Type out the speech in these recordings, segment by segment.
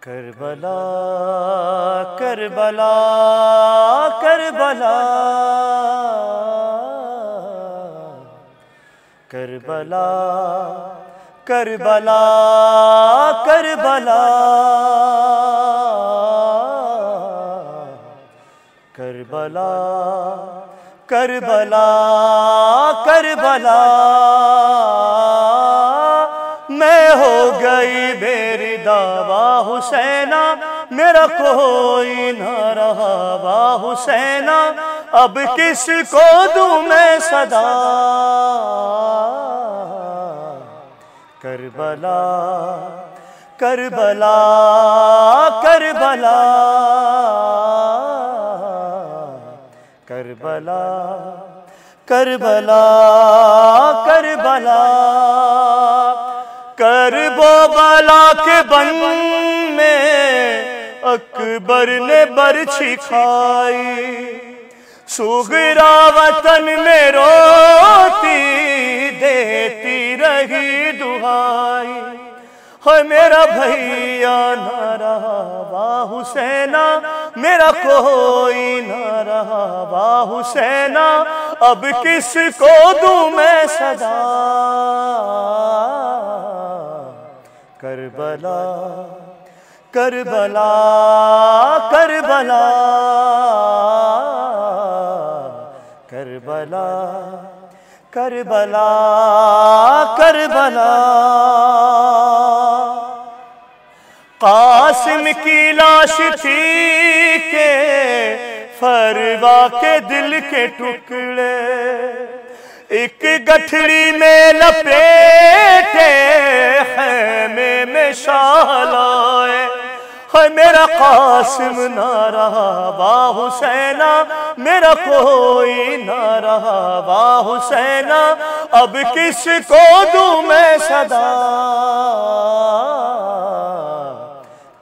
کربلا کربلا کربلا کربلا کربلا کربلا کربلا کربلا کربلا میں ہو گئی میری دعویٰ حسینہ، میرا کوئی نہ رہا وا حسینہ، اب کس کو دوں میں صدا؟ کربلا کربلا کربلا کربلا کربلا کربلا کرب و بلا کے بن میں اکبر نے برچھی کھائی، صغرا وطن میں روتی دیتی رہی دعائی، ہے میرا بھیا نہ رہا وا حسینہ، میرا کوئی نہ رہا وا حسینہ، اب کس کو دوں میں صدا؟ کربلا کربلا کربلا کربلا کربلا کربلا قاسم کی لاش تھی کہ فروا کے دل کے ٹکڑے ایک گٹھڑی میں لپیٹے خیمے میں شالائے، ہے میرا قاسم نہ رہا وا حسینہ، میرا کوئی نہ رہا وا حسینہ، اب کس کو دوں میں صدا؟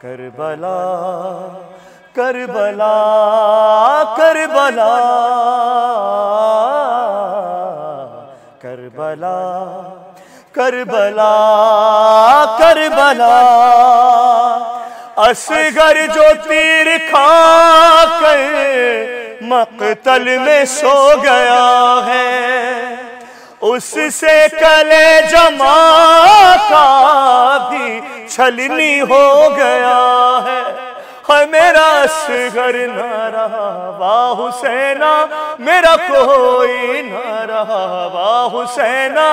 کربلا کربلا کربلا کربلا کربلا کربلا اصغر جو تیر کھا کر مقتل میں سو گیا ہے، اس سے کلیجہ ماں کا بھی چھلنی ہو گیا ہے، میرا اصغر نہ رہا وا حسینہ، میرا کوئی نہ رہا وا حسینہ،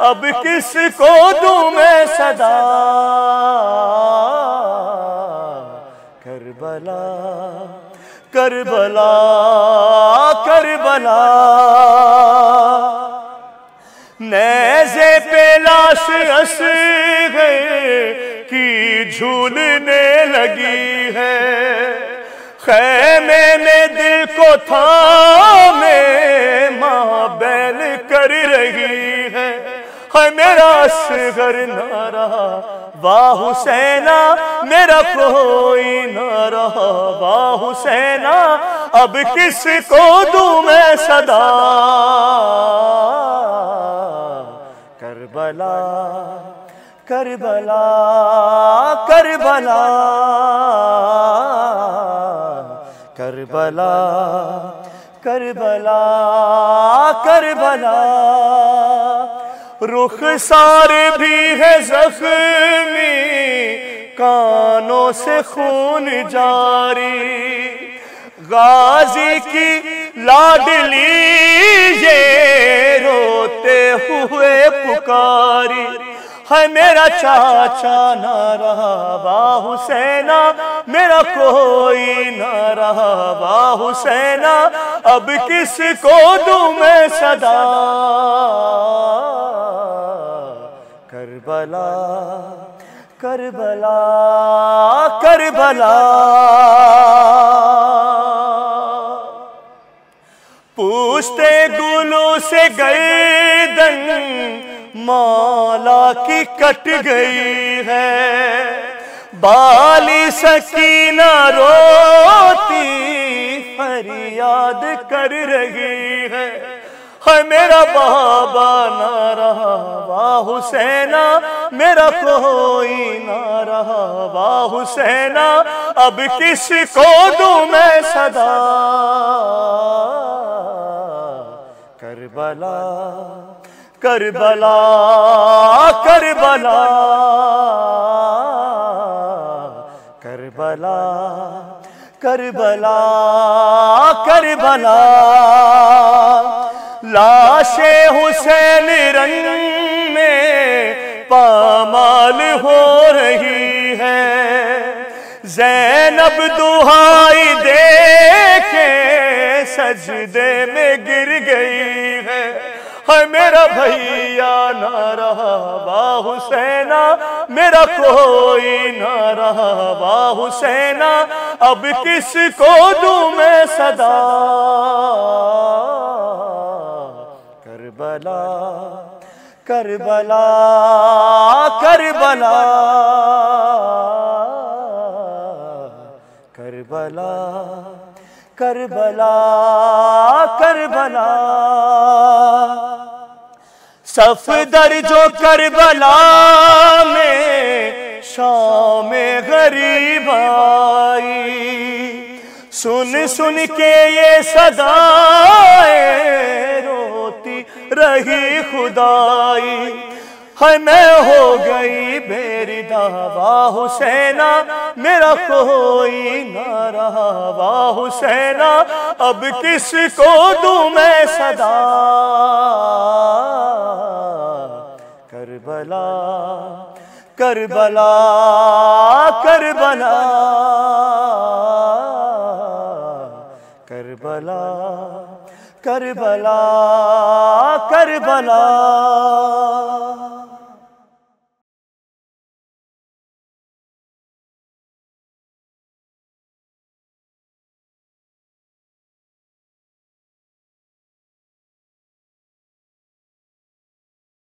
اب کس کو دوں میں صدا؟ کربلا کربلا کربلا نیزے پہ لاش اصغر کی جھولنے لگی ہے، خیمے میں دل کو تھامے ماں بیل کر رہی ہے، میرا اصغر نہ رہا وا حسینہ، میرا کوئی نہ رہا وا حسینہ، اب کس کو دوں میں صدا؟ کربلا کربلا کربلا کربلا کربلا کربلا رخسار بھی ہے زخمی، کانوں سے خون جاری، غازی کی لاڈلی یہ روتے ہوئے پکاری، ہے میرا چاچا نہ رہا وا حسینہ، میرا کوئی نہ رہا وا حسینہ، اب کس کو دوں میں صدا؟ کربلا کربلا کربلا پوچھتے گلوں سے گردن مولا کی کٹ گئی ہے، بالی سکینہ روتی فریاد کر رہی ہے، ہے میرا بابا نہ رہا، واہ حسینہ میرا کوئی نہ رہا، واہ حسینہ اب کس کو دوں میں صدا۔ کربلا کربلا کربلا کربلا کربلا کربلا، لاش حسین رنگ میں پامال ہو رہی ہے، زینب دہائی دے کے سجدے میں گر گئی ہے۔ میرا بھیا نہ رہا، واہ حسینہ میرا کوئی نہ رہا، واہ حسینہ اب کس کو دوں میں صدا۔ کربلا کربلا کربلا کربلا کربلا کربلا، صفدر جو کربلا میں شام غریب آئی، سن سن کے یہ صدائیں روتی رہی خدائی، ہے میں ہو گئی میری دعویٰ حسینہ میرا کوئی نہ رہا، واہ حسینہ اب کس کو دوں میں صدا۔ کربلا کربلا کربلا کربلا کربلا کربلا۔